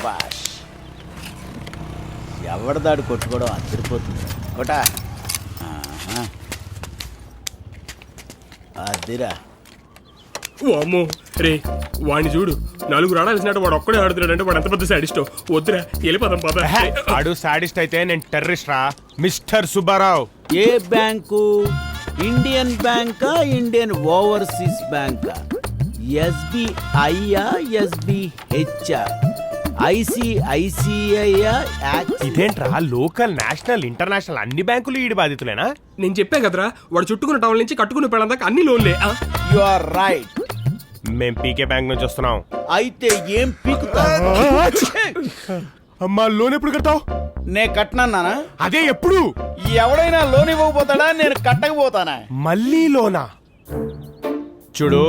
శభాష్. ఎవరిదాడు కొట్టుకోవడం అదిరిపోతుంది కొట్టా. అదిరా. అమ్మో రే వాడిని చూడు, నలుగురు ఆడాల్సినట్టు వాడు ఒక్కడే ఆడుతున్నాడు అంటే వాడు ఎంత పెద్ద సాడిస్టో. వద్దురా వెళ్ళిపోదాం పద. ఆడు సాడిస్ట్ అయితే నేను టెర్రరిస్ట్ రా మిస్టర్ సుబ్బారావు. ఏ బ్యాంకు? ఇండియన్ బ్యాంకా ఇండియన్ ఓవర్సీస్ బ్యాంకా? ఎస్బిఐయా ఎస్బిహెచ్ ఐసిఐసిఐయా? ఇదేంట్రా లోకల్ నేషనల్ ఇంటర్నేషనల్ అన్ని బ్యాంకులు ఈడి బాధితులేనా? నేను చెప్పా కదరా వాడు చుట్టుకున్న టౌన్ నుంచి కట్టుకున్న పెళ్ళందాకా అన్ని లోన్లే. You are right. మేం పీకే బ్యాంక్ నుంచి వస్తున్నాం. అయితే ఏం పీకుతా? అమ్మా లోన్ ఎప్పుడు కడతావు? నే కట్టనన్నానా? అదే ఎప్పుడు? ఎవడైనా లోన్ ఇవ్వకపోతాడా? నేను కట్టకపోతానా? మళ్ళీ లోనా? చూడు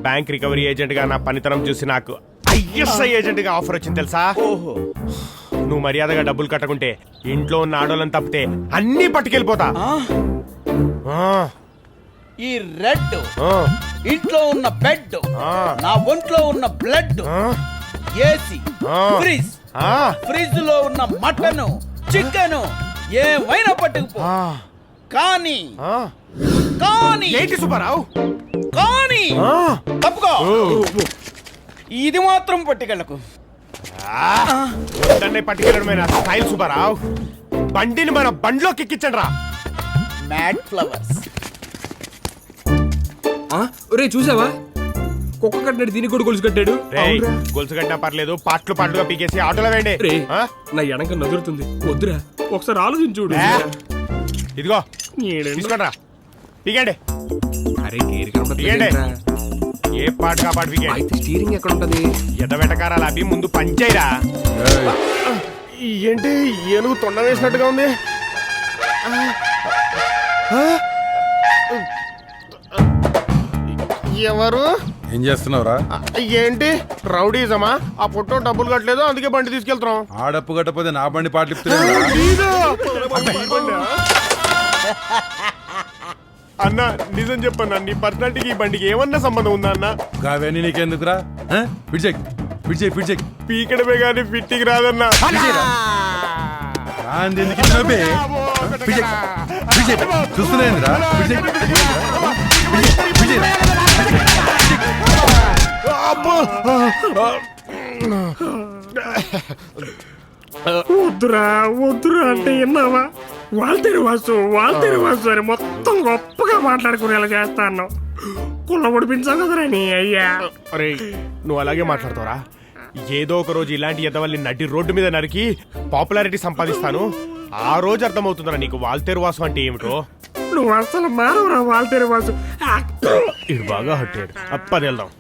బ్యాంక్ రికవరీ ఏజెంట్ గా నా పనితనం చూసి నాకు ఐఎస్ఐ ఏజెంట్ గా ఆఫర్ వచ్చింది తెలుసా? ఓహో. నువ్వు మర్యాదగా డబ్బులు కట్టకుంటే ఇంట్లో ఉన్న ఆడోళ్ళని తప్పితే అన్ని పట్టుకెళ్ళిపోతా. ఈ రెడ్ ఇంట్లో ఉన్న బెడ్, నా ఒంట్లో ఉన్న బ్లడ్, ఏసీ, ఫ్రిజ్, ఫ్రిజ్ లో ఉన్న మటన్, చికెన్ ఏమైనా పట్టుకుపో. కానీ కానీ ఏంటి సుబ్బారావు? కానీ తప్పుకో. ఇది మాత్రం పట్టుకెళ్ళకు. పట్టుకెళ్ళడమైన స్టైల్ సుబ్బారావు. బండిని మన బండిలోకి ఎక్కించండి రా. Mad flowers. రే చూసావా కుక్క కట్టినాడు, దీనికి కూడా గొలుసు కట్టాడు. గొలుసు కట్టినా పర్లేదు, పాటలుగా పీకేసి ఆటోలో వేయండి. రే నా ఎడంక నదురుతుంది, వద్దురా ఒకసారి ఆలోచించుడు. ఇదిగో తీసుకోండిరా, పీకండి. అరే గేర్ కనపడట్లేదురా. ఏ పాటగా పాట పీకండి. అయితే స్టీరింగ్ ఎక్కడ ఉంటది? ఎదవెటకారాలు అవి ముందు పంచేయరా. ఏంటి ఏనుగు తొండ వేసినట్టుగా ఉంది? ఎవరు? ఏం చేస్తున్నావురా? ఏంటి రౌడీజమా? ఆ ఫోటో డబ్బులు కట్టలేదు అందుకే బండి తీసుకెళ్తున్నాం. ఆ డప్పు కట్టపోతే నా బండి పాటలు అన్న నిజం చెప్పన్నా, నీ పర్సనాలిటీకి ఈ బండికి ఏమన్నా సంబంధం ఉందా అన్న? కావేని నీకెందుకురా? పిడిచెక్ పీకడమే కానీ ఫిట్టింగ్ రాదన్నా. చూస్తున్నారా? వద్దురా వద్దురా అంటే విన్నావా? వాళ్ళ వాసు అని మొత్తం గొప్పగా మాట్లాడుకునేలా చేస్తాను. కుళ్ళ పొడిపించావు కదరా నీ అయ్యా. అరే నువ్వు అలాగే మాట్లాడతావురా. ఏదో ఒక రోజు ఇలాంటి ఎదవల్ని నడి రోడ్డు మీద నరికి పాపులారిటీ సంపాదిస్తాను. ఆ రోజు అర్థమవుతుందిరా నీకు వాల్తేరు వాసు అంటే ఏమిటో. నువ్వు అసలు మానవురా వాల్తేరు వాసు. ఇది బాగా హట్టాడు. అప్పది వెళ్దాం.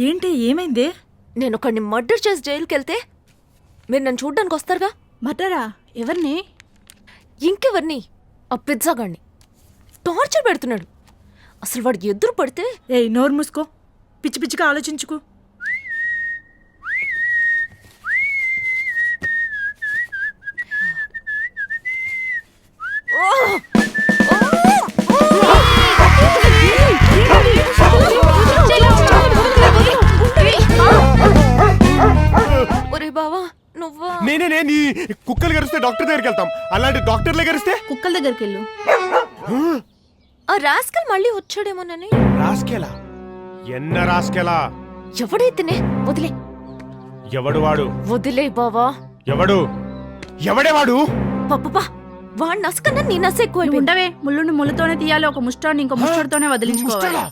ఏంటి ఏమైంది? నేను ఒకడిని మర్డర్ చేసి జైలుకి వెళ్తే మీరు నన్ను చూడ్డానికి వస్తారుగా. మర్డరా? ఎవరిని? ఇంకెవరిని? ఆ పిజ్జా గాడిని టార్చర్ పెడుతున్నాడు. అసలు వాడికి ఎదురు పడితే. ఏయ్ నోరు మూసుకో, పిచ్చి పిచ్చిగా ఆలోచించుకో. ఒరే బావా నువ్వా? నేనే నీ కుక్కలు గరిస్తే డాక్టర్ దగ్గరికి వెళ్తాం. అలాంటి డాక్టర్లే గరిస్తే కుక్కల దగ్గరికి వెళ్ళు. ఆ రాస్కల్ మళ్ళీ వచ్చాడేమోనని. రాస్కెలా? ఎన్న రాస్కెలా? ఎవడైతేనే వదిలే. ఎవడు వాడు? వదిలే బావా. ఎవడే వాడు? పప్పపా వాడి నసకన్నా నీ నస ఎక్కువ. ఉండవే, ముళ్ళుని ముళ్ళతోనే తీయాలి, ఒక ముష్టాన్ని ఇంకో ముష్టతోనే వదిలించుకోవాలి.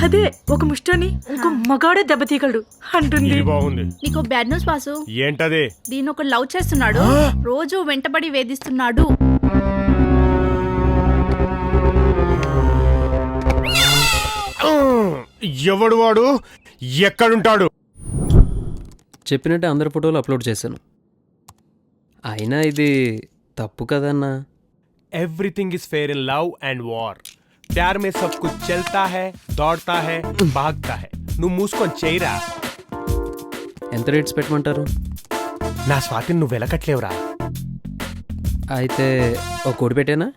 అదే ఒక ముష్టాన్ని ఇంకో మగాడే దెబ్బతీగలడు అంటుంది. బాగుంది. నీకు బ్యాడ్ న్యూస్ వాసు. ఏంటది? దీన్ని ఒక లవ్ చేస్తున్నాడు, రోజు వెంటబడి వేధిస్తున్నాడు. ఎవడు వాడు? ఎక్కడుంటాడు? చెప్పినట్టే అందరి ఫోటోలు అప్లోడ్ చేశాను. అయినా ఇది తప్పు కదన్నా. Everything is fair in love and war. ప్యార్ మే సబ్ కుచ్ చల్తా హై, దౌడతా హై, భాగ్తా హై. నువ్వు మూసుకొని చేయరా. ఎంత రేట్స్ పెట్టమంటారు? నా స్వాతిని నువ్వు వెలకట్లేవురా. అయితే ఒక కోడి పెట్టేనా?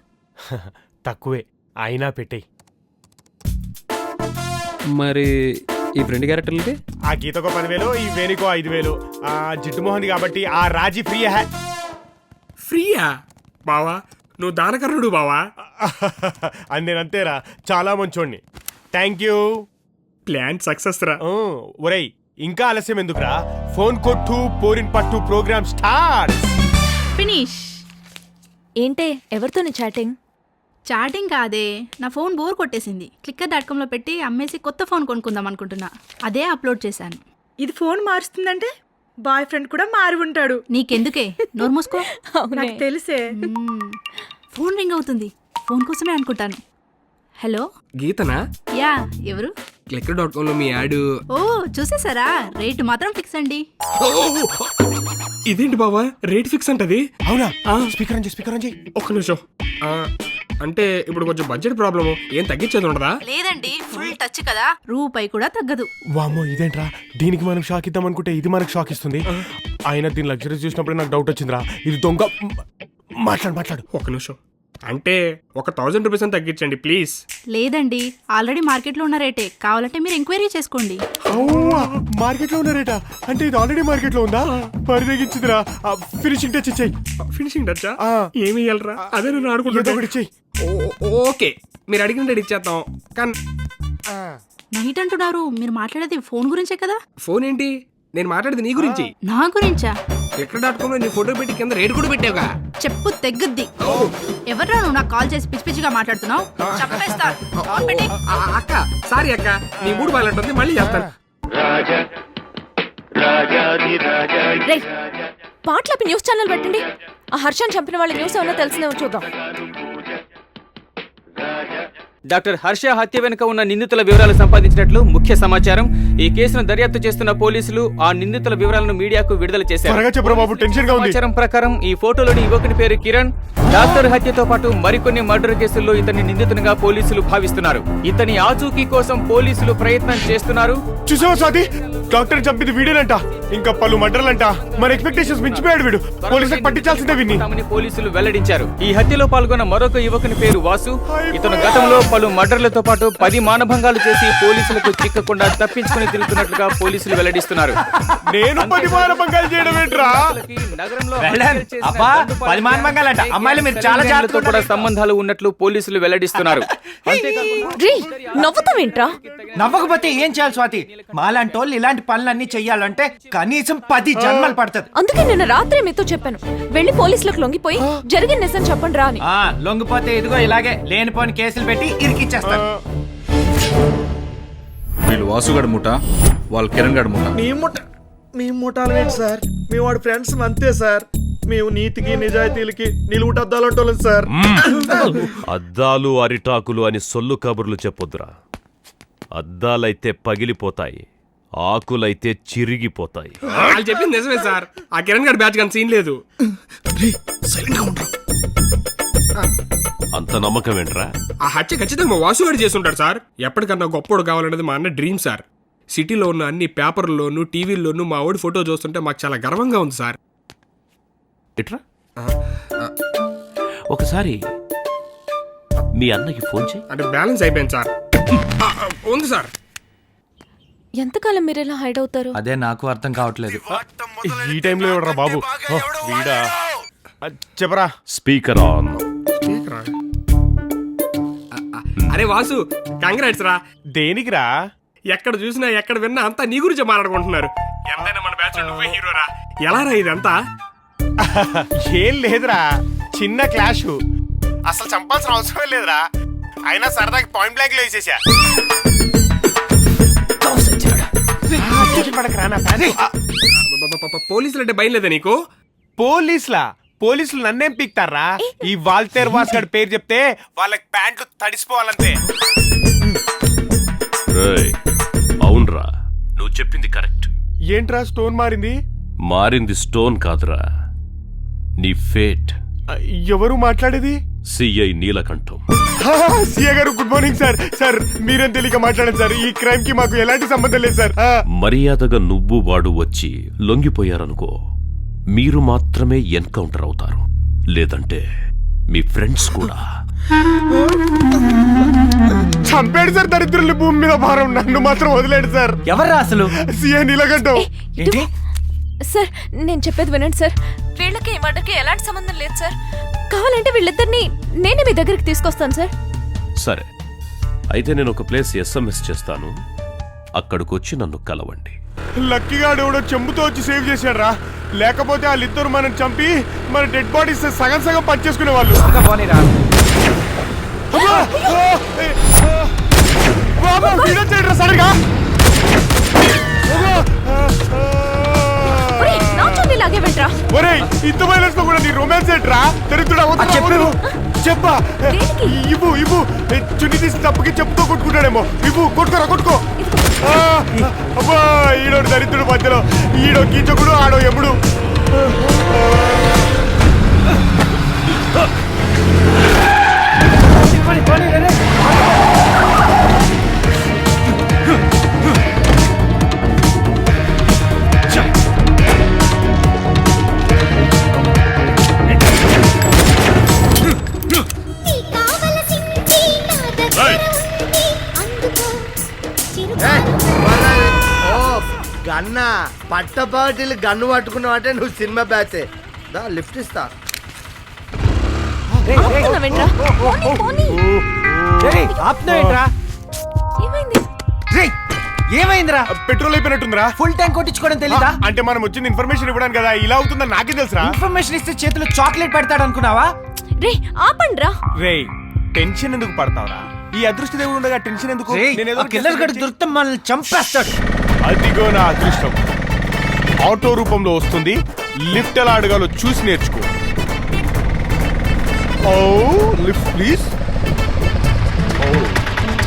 తక్కువే అయినా పెట్టేయి. మరి ఈ ఫ్రెండ్ క్యారెక్టర్లకి ఆ గీతకో 10,000, ఈ వేణికో 5,000. ఆ జిడ్డు మోహన్ కాబట్టి ఆ రాజీ ఫ్రీ హే. ఫ్రీయా బావా? నువ్వు దానకర్ణుడు బావా. అని నేను అంతేరా, చాలా మంచోడిని. Thank you. ప్లాన్ సక్సెస్ రా. ఒరేయ్ ఇంకా ఆలస్యం ఎందుకురా, ఫోన్ కొట్టు పోరిన్ పట్టు ప్రోగ్రామ్ స్టార్ట్. ఫినిష్. ఏంటే ఎవరితోని చాటింగ్? చాటింగ్ కాదే, నా ఫోన్ బోర్ కొట్టేసింది. clicker.com పెట్టి అమ్మేసి కొత్త ఫోన్ కొనుక్కుందాం అనుకుంటున్నా. అదే అప్లోడ్ చేశాను. ఇది ఫోన్ మారుస్తుందంటే బాయ్ ఫ్రెండ్ కూడా మారి ఉంటాడు. నీకెందుకే, నోరు మూసుకో. నాకు తెలిసే. ఫోన్ రింగ్ అవుతుంది. ఫోన్ కోసమే అనుకుంటాను. హలో గీతనా? యా, ఎవరు? clicker.com లో మీ యాడ్. ఓ చూసేసారా? రేటు మాత్రం ఫిక్స్ అండి. ఇదేంటి బావా రేట్ ఫిక్స్ అంటది? అవునా? స్పీకర్ అని స్పీకర్ అని. ఒక్క నిమిషం. అంటే ఇప్పుడు కొంచెం బడ్జెట్ ప్రాబ్లము, ఏం తగ్గించేది ఉండదా? లేదండి, ఫుల్ టచ్ కదా, రూపాయి కూడా తగ్గదు. వామ్మో ఇదేంట్రా, దీనికి మనం షాక్ ఇద్దాం అనుకుంటే ఇది మనకు షాక్ ఇస్తుంది. ఆయన దీని లగ్జరీ చూసినప్పుడు నాకు డౌట్ వచ్చిందిరా, ఇది దొంగ. మాట్లాడు. ఒక్క నిమిషం. అంటే ఒక 1000 రూపీస్ అని తగ్గించండి ప్లీజ్. లేదండి, ఆల్రెడీ మార్కెట్లో ఉన్న రేటే. కావాలంటే మీరు ఎంక్వైరీ చేసుకోండి. మార్కెట్ లో ఉన్నారేట అంటే ఇది ఆల్రెడీ మార్కెట్ లో ఉందా? పరిదగించిందిరా. ఫినిషింగ్ టచ్ ఇచ్చేయి. ఫినిషింగ్ టచ్చా? ఏమి ఇయ్యాలరా? అదే నేను ఆడుకుంటా. ఇచ్చేయి. ఓకే, మీరు అడిగిన రేట్ ఇచ్చేద్దాం. కానీ నైట్ అంటున్నారు, మీరు మాట్లాడేది ఫోన్ గురించే కదా? ఫోన్ ఏంటి, నేను మాట్లాడేది నీ గురించి. నా గురించా? clicker.com లో నీ ఫోటో పెట్టి కింద రేట్ కూడా పెట్టావుగా. చెప్పు తెగ్గుద్ది. ఎవర్రా నువ్వు నాకు కాల్ చేసి పిచ్చి పిచ్చిగా మాట్లాడుతున్నావు? చంపేస్తా. ఫోన్ పెట్టి. అక్క సారీ అక్క, నీ మూడు బాగుంటుంది, మళ్ళీ చెప్తాను. రే పాటలపి న్యూస్ ఛానల్ పెట్టండి. ఆ హర్షాన్ని చంపిన వాళ్ళ న్యూస్ ఏమన్నా తెలిసిందేమో చూద్దాం. డాక్టర్ హర్ష హత్య వెనుక ఉన్న నిందితుల వివరాలు సంపాదించినట్లు ముఖ్య సమాచారం. ఈ కేసును దర్యాప్తు చేస్తున్న పోలీసులు ఆ నిందితుల వివరాలను మీడియాకు విడుదల చేశారు. సమాచారం ప్రకారం ఈ ఫోటోలోని యువకుని పేరు కిరణ్. డాక్టర్ హత్యతో పాటు మరికొన్ని మర్డర్ కేసుల్లో ఇతన్ని నిందితునిగా పోలీసులు భావిస్తున్నారు. ఇతని ఆచూకీ కోసం పోలీసులు ప్రయత్నం చేస్తున్నారు. చూసావా స్వాతి, డాక్టర్ చంపింది వీడేనంట, ఇంకా పలు మర్డర్లంట. మన ఎక్స్పెక్టేషన్స్ మించిపోయాడు వీడు. పోలీసులకు పట్టించాల్సిందే విని పోలీసులు వెల్లడించారు. ఈ హత్యలో పాల్గొన్న మరొక యువకుని పేరు వాసు. ఇతను గతంలో పలు మర్డర్లతో పాటు 10 మానభంగాలు చేసి పోలీసులకు చిక్కకుండా తప్పించుకుని తిరుగుతున్నట్లుగా పోలీసులు వెల్లడిస్తున్నారు. నేను 10 మానభంగాలు చేయడం ఏంట్రా? నగరంలో కూడా సంబంధాలు ఉన్నట్లు పోలీసులు వెల్లడిస్తున్నారు. నవ్వుతావేంట్రా? నవ్వకపోతే ఏం చేయాలి స్వాతి? మాలాంటి వాళ్ళు ఇలాంటి పనులన్నీ చెయ్యాలంటే కనీసం 10 జన్మలు పడుతుంది. అందుకే నిన్న రాత్రి మీతో చెప్పాను, వెళ్ళి పోలీసులకు లొంగిపోయి జరిగిన నిజం చెప్పండి రా అని. లొంగిపోతే ఇదిగో ఇలాగే లేనిపోని కేసులు పెట్టి ఇరికిచ్చేస్తారు. వీళ్ళు వాసుగడ ముఠ, వాళ్ళు కిరణ్ గడ ముఠ. మేము ముఠాలు ఏంటి సార్? మేము వాడి ఫ్రెండ్స్ అంతే సార్. మేము నీతికి నిజాయితీలకి నిలువుటద్దాలంటోళ్ళం సార్. అద్దాలు అరిటాకులు అని సొల్లు కబుర్లు చెప్పొద్దురా. అద్దాలైతే పగిలిపోతాయి, ఆకులైతే చిరిగిపోతాయి. వాళ్ళు చెప్పింది నిజమే సార్. ఆ కిరణ్ గారి బ్యాచ్ కానీ సీన్ లేదు. అంత నమ్మకం ఏంట్రా? ఆ హత్య ఖచ్చితంగా మా వాసుగాడు చేస్తుంటాడు సార్. ఎప్పటికన్నా గొప్పోడు కావాలనేది మా అన్న డ్రీమ్ సార్. సిటీలో ఉన్న అన్ని పేపర్లోను టీవీల్లోనూ మా వాడి ఫోటో చూస్తుంటే మాకు చాలా గర్వంగా ఉంది సార్. ఇట్రా, ఒకసారి మీ అన్నకి ఫోన్ చేయి. అంటే బ్యాలెన్స్ అయిపోయింది సార్. ఉంది సార్. ఎంతకాలం మీరు ఇలా హైడ్ అవుతారు? అదే నాకు అర్థం కావట్లేదు. ఈ టైంలో ఎవడరా బాబు? వీడా? చెప్పరా. Speaker on. అరే వాసు, కంగ్రాట్స్ రా. దేనికిరా? ఎక్కడ చూసినా ఎక్కడ విన్నా అంతా నీ గురించి మాట్లాడుకుంటున్నారు. ఎంతైనా మన బ్యాచ్ నువ్వే హీరోరా. ఎలా రా ఇదంతా? ఏం లేదురా, చిన్న క్లాష్. అసలు చంపాల్సిన అవసరమే లేదురా. అయినా సరదాకి పాయింట్ బ్లాంక్ లో వేసేసా. పోలీసులు అంటే భయం లేదా నీకు? పోలీసులు నన్నేం పీక్తారా? ఈ వాల్తేర్ వాస్ గడి పేరు చెప్తే వాళ్ళకి ప్యాంట్లు తడిసిపోవాలంతే. అవునరా, నువ్వు చెప్పింది కరెక్ట్. ఏంట్రా స్టోన్ మారింది? మారింది స్టోన్ కాదురా, నీ ఫేట్. ఎవరు మాట్లాడేది? సిఐ నీలకంఠం. సిఐ గారు గుడ్ మార్నింగ్ సార్. సార్ మీరేం తెలియక మాట్లాడండి సార్. ఈ క్రైమ్ కి మాకు ఎలాంటి సంబంధం లేదు సార్. మర్యాదగా నువ్వు వాడు వచ్చి లొంగిపోయారనుకో, మీరు మాత్రమే ఎన్కౌంటర్ అవుతారు. లేదంటే మీ ఫ్రెండ్స్ కూడా. చంపాడు సార్ దరిద్రుల్ని, భూమి మీద భారం. నన్ను మాత్రం వదిలేడు సార్. ఎవర్రా అసలు? సీఏ నీలకంఠం. ఏంటి? సార్ నేను చెప్పేది వినండి సార్. వీళ్ళకి ఈ మర్డర్కి ఎలాంటి సంబంధం లేదు సార్. కావాలంటే వీళ్ళిద్దరిని నేనే మీ దగ్గరికి తీసుకొస్తాను సార్. సరే, అయితే నేను ఒక ప్లేస్ SMS చేస్తాను, అక్కడికొచ్చి నన్ను కలవండి. లక్కీగాడు ఎవడో చెంబుతో వచ్చి సేవ్ చేశాడు రా, లేకపోతే వాళ్ళిద్దరు మనం చంపి మన డెడ్ బాడీస్ సగం సగం పనిచేసుకునే వాళ్ళు. పోనీరా. సరిగా లాగే వెంట్రా. ఒరేయ్, ఇంత వైలెన్స్ లో కూడా నీ రొమాన్స్ ఏంట్రా? దరిద్రుడా, చెప్పా. ఇవ్వు ఇవ్వు. చున్ని తీసి తప్పుకి చెప్పుతో కొట్టుకుంటాడేమో. ఇవ్వు, కొట్టుకోరా, కొట్టుకో. అబ్బా, ఈడో దరిద్రుడు మధ్యలో, ఈడో కీచకుడు, ఆడో ఎప్పుడు. గన్న పట్టపాటిలు గన్ను పట్టుకున్నావు అంటే నువ్వు సినిమా బ్యాచే. లిఫ్ట్ ఇస్తా. ఏమైందిరా? పెట్రోల్ అయిపోయినట్టుందిరా. ఫుల్ ట్యాంక్ కొట్టించుకోవడం తెలీదా? అంటే మనం వచ్చిన ఇన్ఫర్మేషన్ ఇవ్వడానికి కదా. ఇలా అవుతుందని నాకే తెలుసురా. ఇన్ఫర్మేషన్ ఇస్తే చేతిలో చాక్లెట్ పెడతాడు అనుకున్నావా? రే ఆపండ్రా. రే, టెన్షన్ ఎందుకు పడతావురా? ఈ అదృష్ట దేవుడు ఉండగా టెన్షన్ ఎందుకు? కిల్లర్ గడు దొరికితే మనల్ని చంపేస్తాడు. అదిగో నా అదృష్టం. ఆటో రూపంలో వస్తుంది. లిఫ్ట్ ఎలా అడగాలో చూసి నేర్చుకో. ఓ లిఫ్ట్ ప్లీజ్.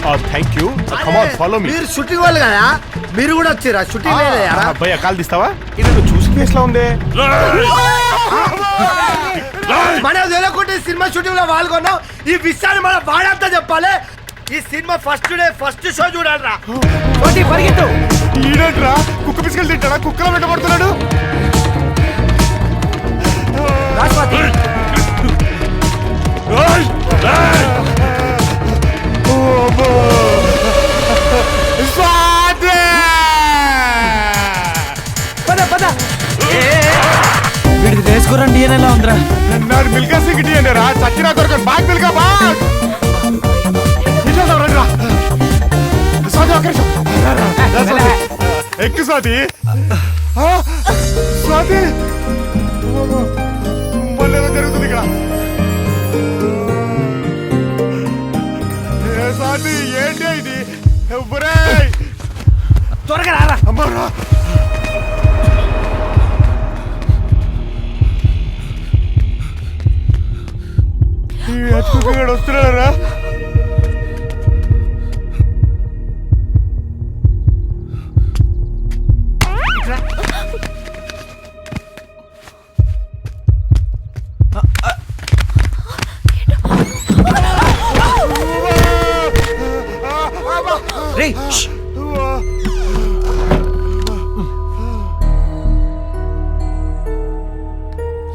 ఓ thank you. Come on, follow me. మీరు షూటింగ్ వాళ్ళు కదా, మీరు కూడా వచ్చారా షూటింగ్? అబ్బాయి కాల్ తీస్తావా? ఇది నువ్వు చూసి ఫేస్ లా ఉంది. మన తెలియకుండా సినిమా షూటింగ్ లో పాల్గొన్నాం. ఈ విషయాన్ని మన వాడంతా చెప్పాలి. ఈ cinema first day first show చూడాలరా. పరిగెత్తు. ఈడేట్రా కుక్క పిసుకలు తింటాడా? కుక్కలో పెట్టబడుతున్నాడు. వీడికి వేసుకోరండి డిఎన్ఏ ఎలా ఉందిరా? నాడు మిల్కా సింగ్ డిఎన్ఏ రా. చచ్చినా దొరకదు. బాగ్ మిల్కా బాగ్. ఎక్కు స్వాతి. స్వాతి, మళ్ళీ ఏదో జరుగుతుంది ఇక్కడ. స్వాతి, ఏంటి ఇది? త్వరగా రారా. అమ్మారా, వస్తున్నారా?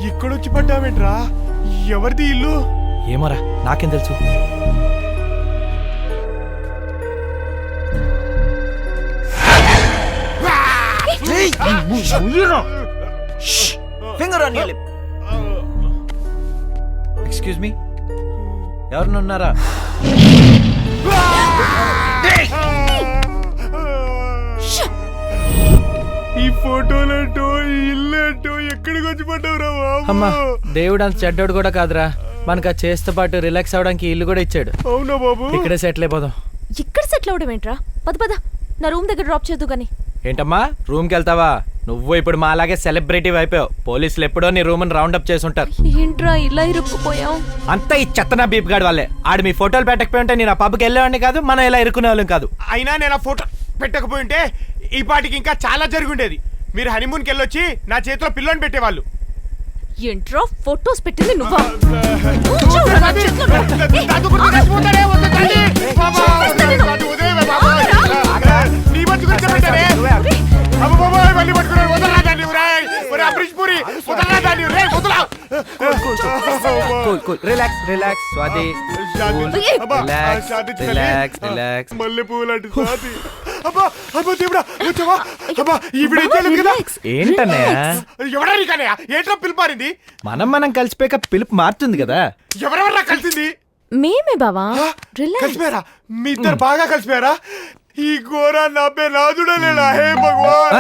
ఇక్కడొచ్చి పడ్డావేంట్రా? ఎవరిది ఇల్లు? ఏమోరా, నాకేం తెలుసు. ఎక్స్క్యూజ్ మీ, ఎవరినున్నారా? ఈ ఫోటోలంటో ఇల్లంటో ఎక్కడికి వచ్చి పడ్డావురా? అమ్మా, దేవుడు అంత చెడ్డోడు కూడా కాదురా. మనకు ఆ చేస్తే పాటు రిలాక్స్ అవడానికి ఇల్లు కూడా ఇచ్చాడు. అవునా బాబు? ఇక్కడే సెటిల్ అయిపోదాం. ఇక్కడ సెటిల్ అవడం ఏంట్రా? పద పద, నా రూమ్ దగ్గర డ్రాప్ చేద్దు గాని. ఏంటమ్మా, రూమ్కి వెళ్తావా? నువ్వు ఇప్పుడు మాలాగే సెలబ్రిటీ అయిపోయావు. పోలీసులు ఎప్పుడో నీ రూమ్ రౌండప్ చేసి ఉంటారు. ఏంట్రా ఇలా ఇరుక్కుపోయావు? అంతా ఈ చెత్తనా బీప్ గాడి వాళ్ళే. ఆడు మీ ఫోటోలు పెట్టకపోయి ఉంటే నేను ఆ పబ్కి వెళ్ళేవాడిని కాదు, మనం ఇలా ఇరుక్కునే వాళ్ళం కాదు. అయినా నేను ఆ ఫోటో పెట్టకపోయింటే ఈ పాటికి ఇంకా చాలా జరుగుండేది. మీరు హనీమూన్కి వెళ్ళొచ్చి నా చేతిలో పిల్లని పెట్టేవాళ్ళు. ఏంట్రా ఫోటోస్ పెట్టింది నువ్వా? రిలాక్స్ స్వాతి. రిలాక్స్. మల్లె పూలంటి స్వాతి. అబ్బా అబ్బా దేవుడా వచ్చావా? అబ్బా ఈవిడ ఏం చేయలేదు కదా? ఏంటన్నయ్య ఎవడా నీకన్నయ్య? ఏంట్రా పిలిపారింది? మనం కలిసిపోయాక పిలుపు మారుతుంది కదా. ఎవరెవరా కలిసింది? మేమే బావా. కలిసిపోయారా? మీ ఇద్దరు బాగా కలిసిపోయారా? ఈ ఘోరా నాపే నాదుడా లేడా? హే భగవాన్.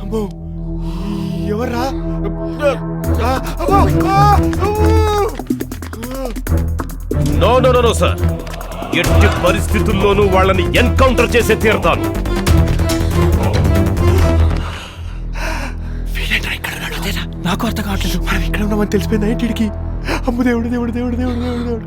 అమ్మో ఎవర్రా? నో నో నో సార్, ఎట్టి పరిస్థితుల్లోనూ వాళ్ళని ఎన్కౌంటర్ చేసే తీరుతాను. నాకు అర్థం కావట్లేదు. మనం ఇక్కడ ఉన్నామని తెలిసిపోయింది ఇంటికి. అమ్మ దేవుడు దేవుడు దేవుడు దేవుడు దేవుడు దేవుడు.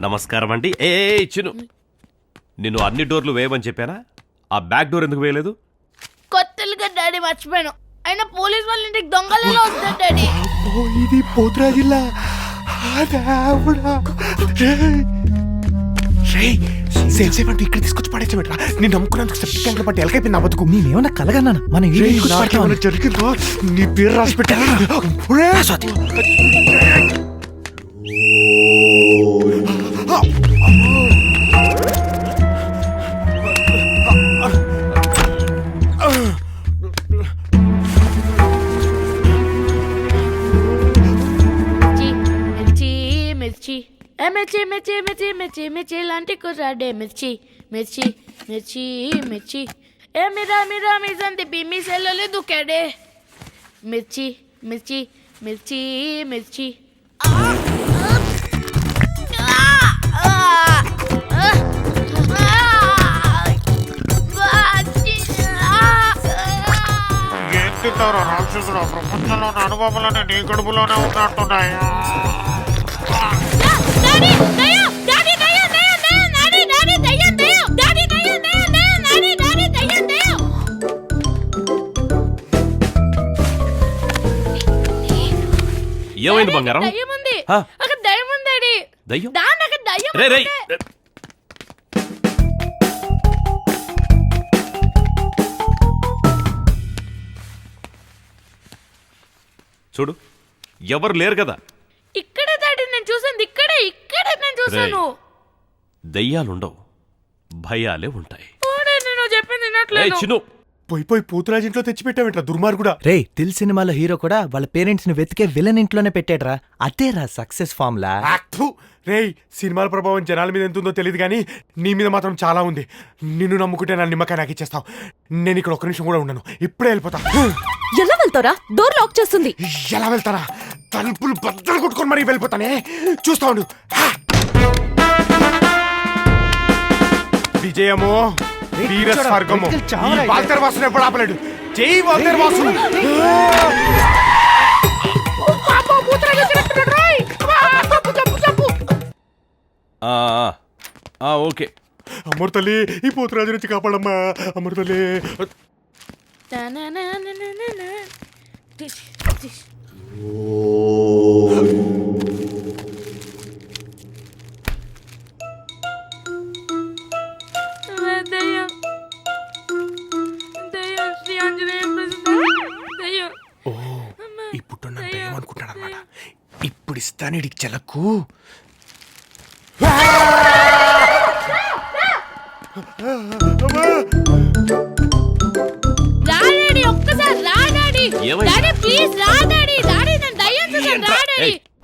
నమస్కారం అండి. ఏ చిను, నిన్ను అన్ని డోర్లు వేయమని చెప్పానా? ఆ బ్యాక్ డోర్ ఎందుకు వేయలేదు? కొత్తలుగా డాడీ మర్చిపోయాను. అయినా పోలీస్ వాళ్ళ ఇంటికి దొంగలలో వస్తారు డాడీ. ఇది పోతురా జిల్లా. సేపు ఇక్కడ తీసుకొచ్చి పడేచ్చబెట్రా. నేను నమ్ముకున్నందుకు సెప్టిక్ పట్టి ఎలకైపోయింది. బతుకు నేనేమన్నా కలగన్నాను? మన జరిగిందో నీ పేరు రాసి పెట్టా. మిర్చి మిర్చి మిర్చి మిర్చి మిర్చి లాంటి కుర్రాడే మిర్చి మిర్చి మిర్చి మిర్చి ఏ మీరా మీరా మీజంతి బిమ్మి సెల్లోలే దుకాడే మిర్చి మిర్చి మిర్చి మిర్చి. ఏం తింటారో రాక్షసుడు? ప్రపంచంలోని అనుభవాలనే నీ గడుపులోనే ఉన్నట్టున్నాయి. ఏమైంది బంగారం? దయ్యం? రే రే చూడు, ఎవరు లేరు కదా. ఇక్కడే డాడీ నేను చూసాను. ఇక్కడే నేను చూసాను. దయ్యాలుండవు, భయాలే ఉంటాయి. నేను చెప్పింది వినట్లేదు. చిను, పోయి పోతురాజు ఇంట్లో తెచ్చిపెట్టావేంట్రా దుర్మార్గుడా? రే దిల్ సినిమాలో హీరో కూడా వాళ్ళ పేరెంట్స్ ని వెతికే విలన్ ఇంట్లోనే పెట్టాడ్రా. అదేరా సక్సెస్ ఫార్ములా. రేయ్, సినిమాల ప్రభావం జనాల మీద ఎంత ఉందో తెలియదు కానీ నీ మీద మాత్రం చాలా ఉంది. నిన్ను నమ్ముకుంటే నా నిమ్మకాయ నాకు ఇచ్చేస్తావు. నేను ఇక్కడ ఒక్క నిమిషం కూడా ఉండను. ఇప్పుడే వెళ్ళిపోతా. ఎలా వెళ్తారా? డోర్ లాక్ చేస్తుంది. ఎలా వెళ్తారా? తలుపులు బద్దలు కొట్టుకొని మరీ వెళ్ళిపోతానే. చూస్తా ఉండు. విజయమో వీర స్వర్గమో వాల్తేర్ వాసుని ఎప్పుడు ఆపలేడు. జై వాల్తేర్ వాసు. ఓకే. అమృతల్లి, ఈ పోతురాజు నుంచి కాపాడమ్మా. అమృతల్లి. ఈ పుట్టున్నంత ఏమనుకుంటాడు అనమాట. ఇప్పుడు ఇస్తాను ఇడికి చెలకు.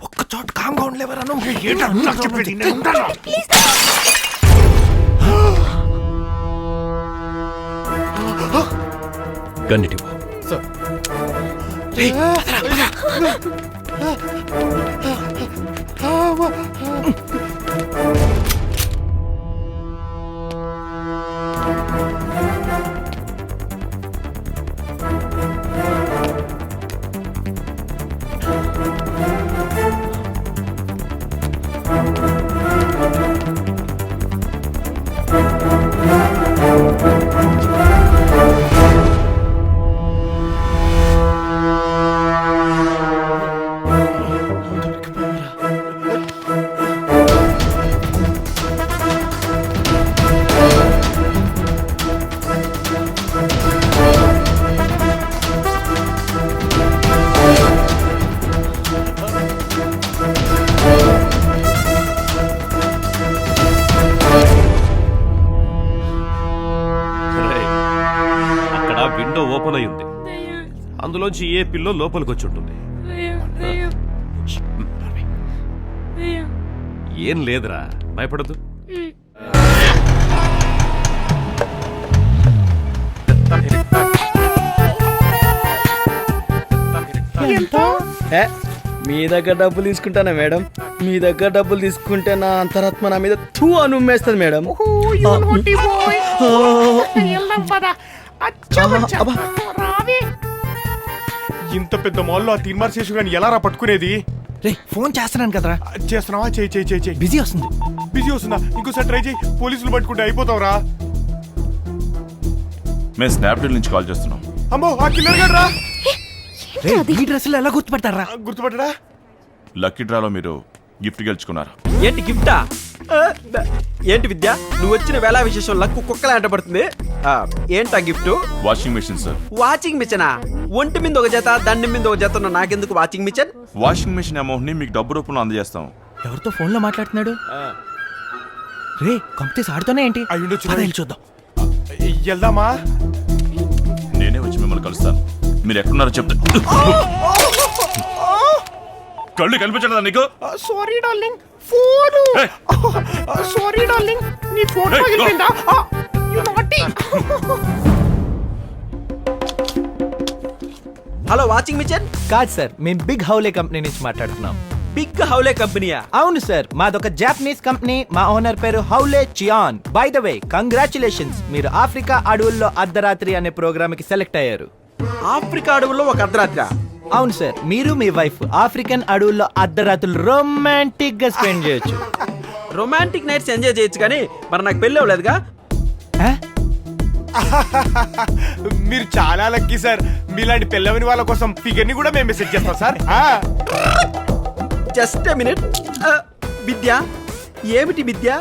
ఒక్క చోట కామ్గా ఉండలేవరా నువ్వు? గన్నిటి విండో ఓపెన్ అయి ఉంది. అందులోంచి ఏ పిల్లో లోపలికి వచ్చి ఉంటుంది. ఏం లేదురా, భయపడదు. మీ దగ్గర డబ్బులు తీసుకుంటానా మేడం? మీ దగ్గర డబ్బులు తీసుకుంటే నా అంతరాత్మ నా మీద తూ అని ఉమ్మేస్తుంది మేడం. ఇంత పెద్ద మాల్లో ఆ తీర్మార్ శేషు గాని ఎలా రా పట్టుకునేది? రే ఫోన్ చేస్తున్నాను కదరా. చేస్తున్నావా? చేయి. బిజీ వస్తుంది. బిజీ వస్తుందా? ఇంకోసారి ట్రై చేయి. పోలీసులు పట్టుకుంటే అయిపోతావురా. మేము స్నాప్డీల్ నుంచి కాల్ చేస్తున్నాం. అమ్మో ఆ కిల్లర్ గాడు రా. ఈ డ్రెస్సులు ఎలా గుర్తుపడతారా? గుర్తుపట్టడా? లక్కీ డ్రాలో మీరు గిఫ్ట్ గెలుచుకున్నారు. ఏంటి గిఫ్టా? ఏంటి విద్య, నువ్వు వచ్చిన వేళ విశేషం లక్కు కుక్కలా అంటపడుతుంది. ఏంటా gift? Washing machine sir. Watching మిషనా? ఒంటి మీద ఒక జత, దండి మీద ఒక జత ఉన్న నాకెందుకు watching machine? Washing machine amount ని మీకు డబ్బు రూపంలో అందజేస్తాం. ఎవరితో ఫోన్ లో మాట్లాడుతున్నాడు? రే కంపెనీస్ ఆడుతూనే ఏంటి? అయ్యుండొచ్చు. చూద్దాం. వెళ్దామా? నేనే వచ్చి మిమ్మల్ని కలుస్తాను. మీరు ఎక్కడున్నారో చెప్తా. కళ్ళు కనిపించడా నీకు? Sorry darling, phone. Sorry darling, నీ ఫోన్ పగిలిపోయిందా? You naughty. Hello watching mission. కాదు సార్, మేము బిగ్ హౌలే కంపెనీ నుంచి మాట్లాడుతున్నాం. బిగ్ హౌలే కంపెనీయా? అవును సార్, మాదొక జాపనీస్ కంపెనీ. మా ఓనర్ పేరు హౌలే చియాన్. బై ద వే కంగ్రాచులేషన్స్, మీరు ఆఫ్రికా అడవుల్లో అర్ధరాత్రి అనే ప్రోగ్రామ్ కి సెలెక్ట్ అయ్యారు. ఆఫ్రికా అడవుల్లో ఒక అర్ధరాత్రి? అవును సార్, మీరు మీ వైఫ్ ఆఫ్రికన్ అడవుల్లో అర్ధరాత్రులు రొమాంటిక్ గా స్పెండ్ చేయొచ్చు. రొమాంటిక్ నైట్స్ ఎంజాయ్ చేయొచ్చు, కానీ మరి నాకు పెళ్ళి అవ్వలేదుగా. మీరు చాలా లక్కీ సార్. మీలాంటి పెళ్ళవని వాళ్ళ కోసం ఫిగర్ ని కూడా మేము మెసేజ్ చేస్తాం sir. Just a minute. Vidya, ఏమిటి విద్య?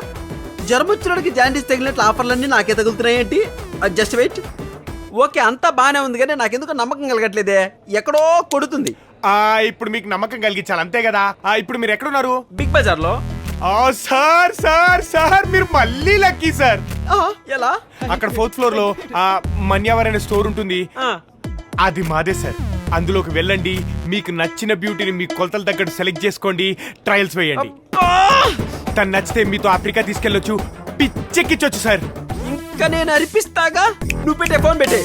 జరముచ్చుడికి జాండీస్ తగిలినట్లు ఆఫర్లన్నీ నాకే తగులుతున్నాయేంటి? Just wait. ఓకే, అంతా బానే ఉంది, కానీ నాకెందుకు నమ్మకం కలగట్లేదే. ఎక్కడో కొడుతుంది. ఇప్పుడు మీకు నమ్మకం కలిగించాలి అంతే కదా. ఇప్పుడు మీరు ఎక్కడున్నారు? బిగ్ బజార్ లో. సార్ సార్ సార్, మీరు మళ్ళీ లక్కీ సార్. ఎలా? అక్కడ 4th ఫ్లోర్ లో మన్యావర్ అనే స్టోర్ ఉంటుంది. అది మాదే సార్. అందులోకి వెళ్ళండి, మీకు నచ్చిన బ్యూటీని మీ కొలతలు తగ్గట్టు సెలెక్ట్ చేసుకోండి, ట్రయల్స్ వేయండి. తను నచ్చితే మీతో ఆఫ్రికా తీసుకెళ్ళొచ్చు, పిచ్చెక్కించొచ్చు సార్. ఇంకా నేను అరిపిస్తాగా. నువ్వు పెట్టే ఫోన్ పెట్టే.